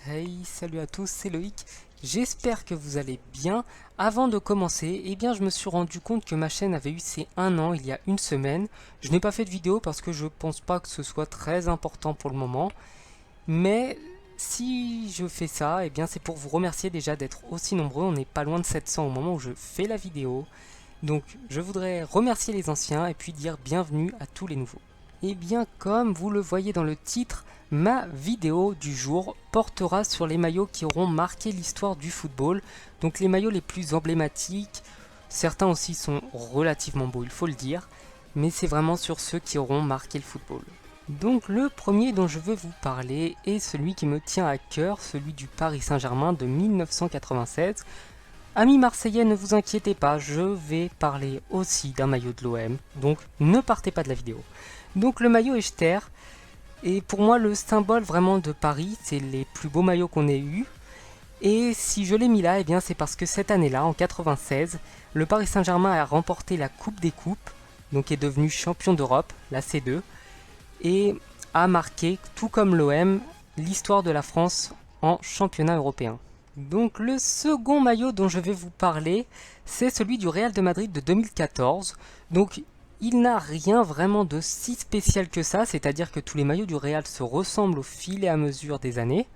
Hey, salut à tous, c'est Loïc. J'espère que vous allez bien. Avant de commencer, je me suis rendu compte que ma chaîne avait eu ses 1 an il y a une semaine. Je n'ai pas fait de vidéo parce que je pense pas que ce soit très important pour le moment. Mais si je fais ça, c'est pour vous remercier déjà d'être aussi nombreux. On n'est pas loin de 700 au moment où je fais la vidéo. Donc je voudrais remercier les anciens et puis dire bienvenue à tous les nouveaux. Comme vous le voyez dans le titre, ma vidéo du jour portera sur les maillots qui auront marqué l'histoire du football, donc les maillots les plus emblématiques. Certains aussi sont relativement beaux, il faut le dire, mais c'est vraiment sur ceux qui auront marqué le football. Donc le premier dont je veux vous parler est celui qui me tient à cœur, celui du Paris Saint-Germain de 1996. Amis marseillais, ne vous inquiétez pas, je vais parler aussi d'un maillot de l'OM, donc ne partez pas de la vidéo. Donc le maillot Echter est pour moi le symbole vraiment de Paris, c'est les plus beaux maillots qu'on ait eus. Et si je l'ai mis là, c'est parce que cette année-là, en 96, le Paris Saint-Germain a remporté la Coupe des Coupes, donc est devenu champion d'Europe, la C2, et a marqué, tout comme l'OM, l'histoire de la France en championnat européen. Donc le second maillot dont je vais vous parler, c'est celui du Real de Madrid de 2014. Donc il n'a rien vraiment de si spécial que ça, c'est-à-dire que tous les maillots du Real se ressemblent au fil et à mesure des années.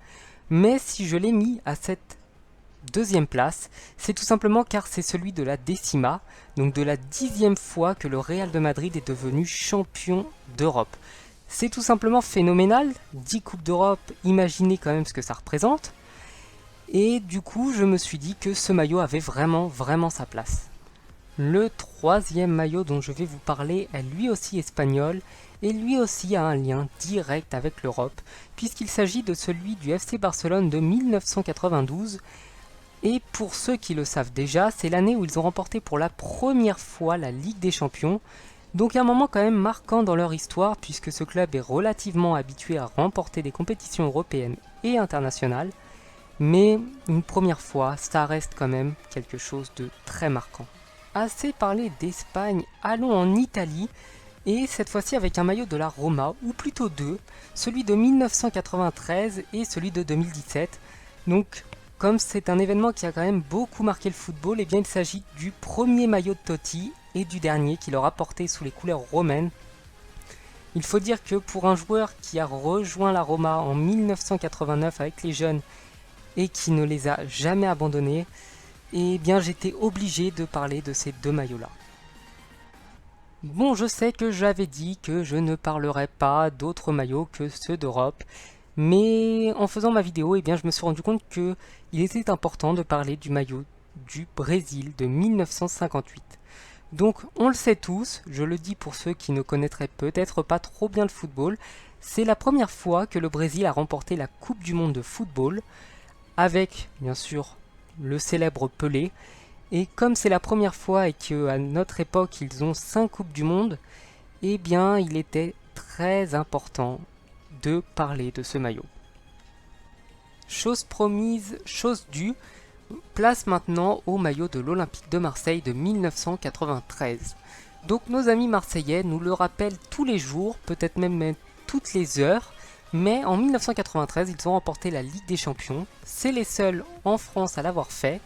Mais si je l'ai mis à cette deuxième place, c'est tout simplement car c'est celui de la décima, donc de la 10e fois que le Real de Madrid est devenu champion d'Europe. C'est tout simplement phénoménal, 10 Coupes d'Europe, imaginez quand même ce que ça représente. Et du coup, je me suis dit que ce maillot avait vraiment sa place. Le troisième maillot dont je vais vous parler est lui aussi espagnol, et lui aussi a un lien direct avec l'Europe, puisqu'il s'agit de celui du FC Barcelone de 1992. Et pour ceux qui le savent déjà, c'est l'année où ils ont remporté pour la première fois la Ligue des Champions, donc un moment quand même marquant dans leur histoire, puisque ce club est relativement habitué à remporter des compétitions européennes et internationales. Mais une première fois, ça reste quand même quelque chose de très marquant. Assez parlé d'Espagne, allons en Italie, et cette fois-ci avec un maillot de la Roma, ou plutôt deux, celui de 1993 et celui de 2017. Donc, comme c'est un événement qui a quand même beaucoup marqué le football, il s'agit du premier maillot de Totti et du dernier qu'il aura porté sous les couleurs romaines. Il faut dire que pour un joueur qui a rejoint la Roma en 1989 avec les jeunes et qui ne les a jamais abandonnés, j'étais obligé de parler de ces deux maillots-là. Bon, je sais que j'avais dit que je ne parlerais pas d'autres maillots que ceux d'Europe, mais en faisant ma vidéo, je me suis rendu compte qu'il était important de parler du maillot du Brésil de 1958. Donc, on le sait tous, je le dis pour ceux qui ne connaîtraient peut-être pas trop bien le football, c'est la première fois que le Brésil a remporté la Coupe du Monde de football, avec, bien sûr, le célèbre Pelé. Et comme c'est la première fois et qu'à notre époque, ils ont 5 Coupes du Monde, il était très important de parler de ce maillot. Chose promise, chose due, place maintenant au maillot de l'Olympique de Marseille de 1993. Donc nos amis marseillais nous le rappellent tous les jours, peut-être même toutes les heures, mais en 1993, ils ont remporté la Ligue des Champions. C'est les seuls en France à l'avoir fait.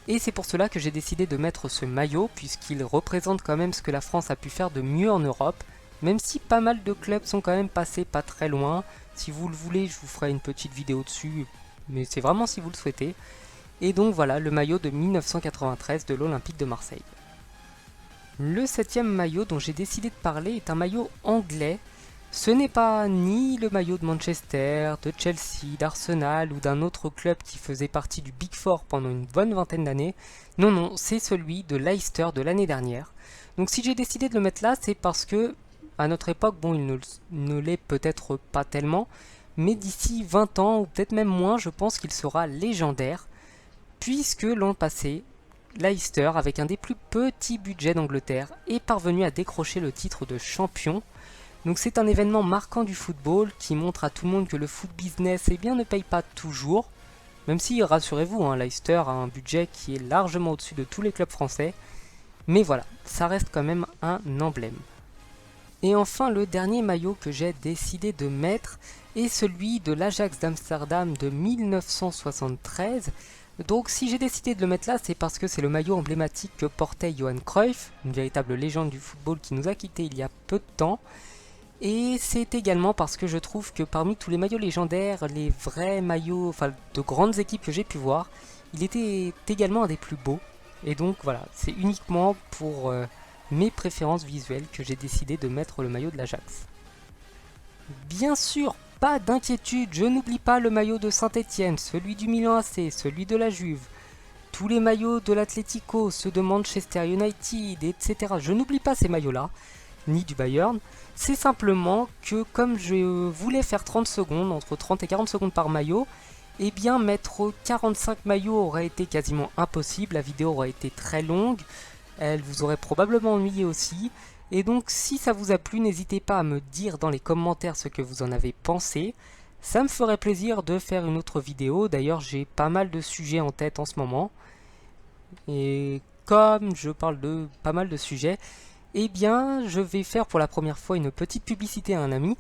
Et c'est pour cela que j'ai décidé de mettre ce maillot, puisqu'il représente quand même ce que la France a pu faire de mieux en Europe. Même si pas mal de clubs sont quand même passés pas très loin. Si vous le voulez, je vous ferai une petite vidéo dessus. Mais c'est vraiment si vous le souhaitez. Et donc voilà, le maillot de 1993 de l'Olympique de Marseille. Le 7e maillot dont j'ai décidé de parler est un maillot anglais. Ce n'est pas ni le maillot de Manchester, de Chelsea, d'Arsenal ou d'un autre club qui faisait partie du Big Four pendant une bonne vingtaine d'années. Non, c'est celui de Leicester de l'année dernière. Donc si j'ai décidé de le mettre là, c'est parce que, à notre époque, il ne l'est peut-être pas tellement, mais d'ici 20 ans, ou peut-être même moins, je pense qu'il sera légendaire, puisque l'an passé, Leicester, avec un des plus petits budgets d'Angleterre, est parvenu à décrocher le titre de champion. Donc c'est un événement marquant du football qui montre à tout le monde que le foot business ne paye pas toujours. Même si, rassurez-vous, Leicester a un budget qui est largement au-dessus de tous les clubs français. Mais voilà, ça reste quand même un emblème. Et enfin, le dernier maillot que j'ai décidé de mettre et celui de l'Ajax d'Amsterdam de 1973. Donc si j'ai décidé de le mettre là, c'est parce que c'est le maillot emblématique que portait Johan Cruyff, une véritable légende du football qui nous a quittés il y a peu de temps. Et c'est également parce que je trouve que parmi tous les maillots légendaires, les vrais maillots, enfin de grandes équipes que j'ai pu voir, il était également un des plus beaux. Et donc voilà, c'est uniquement pour mes préférences visuelles que j'ai décidé de mettre le maillot de l'Ajax. Bien sûr, pas d'inquiétude, je n'oublie pas le maillot de Saint-Etienne, celui du Milan AC, celui de la Juve, tous les maillots de l'Atlético, ceux de Manchester United, etc. Je n'oublie pas ces maillots-là, ni du Bayern. C'est simplement que comme je voulais faire 30 secondes, entre 30 et 40 secondes par maillot, eh bien mettre 45 maillots aurait été quasiment impossible, la vidéo aurait été très longue, elle vous aurait probablement ennuyé aussi. Et donc si ça vous a plu, n'hésitez pas à me dire dans les commentaires ce que vous en avez pensé. Ça me ferait plaisir de faire une autre vidéo, d'ailleurs j'ai pas mal de sujets en tête en ce moment. Et comme je parle de pas mal de sujets, eh bien je vais faire pour la première fois une petite publicité à un ami.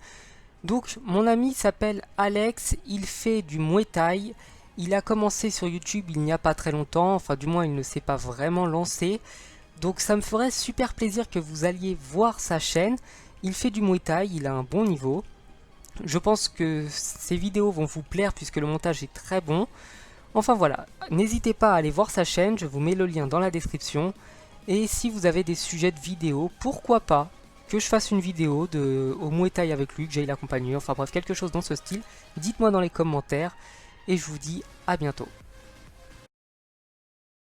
Donc mon ami s'appelle Alex, il fait du Muay Thai. Il a commencé sur YouTube il n'y a pas très longtemps, enfin du moins il ne s'est pas vraiment lancé. Donc ça me ferait super plaisir que vous alliez voir sa chaîne. Il fait du Muay Thai, il a un bon niveau. Je pense que ces vidéos vont vous plaire puisque le montage est très bon. Enfin voilà, n'hésitez pas à aller voir sa chaîne, je vous mets le lien dans la description. Et si vous avez des sujets de vidéos, pourquoi pas que je fasse une vidéo au Muay Thai avec lui, que j'aille l'accompagner, enfin bref quelque chose dans ce style. Dites-moi dans les commentaires et je vous dis à bientôt.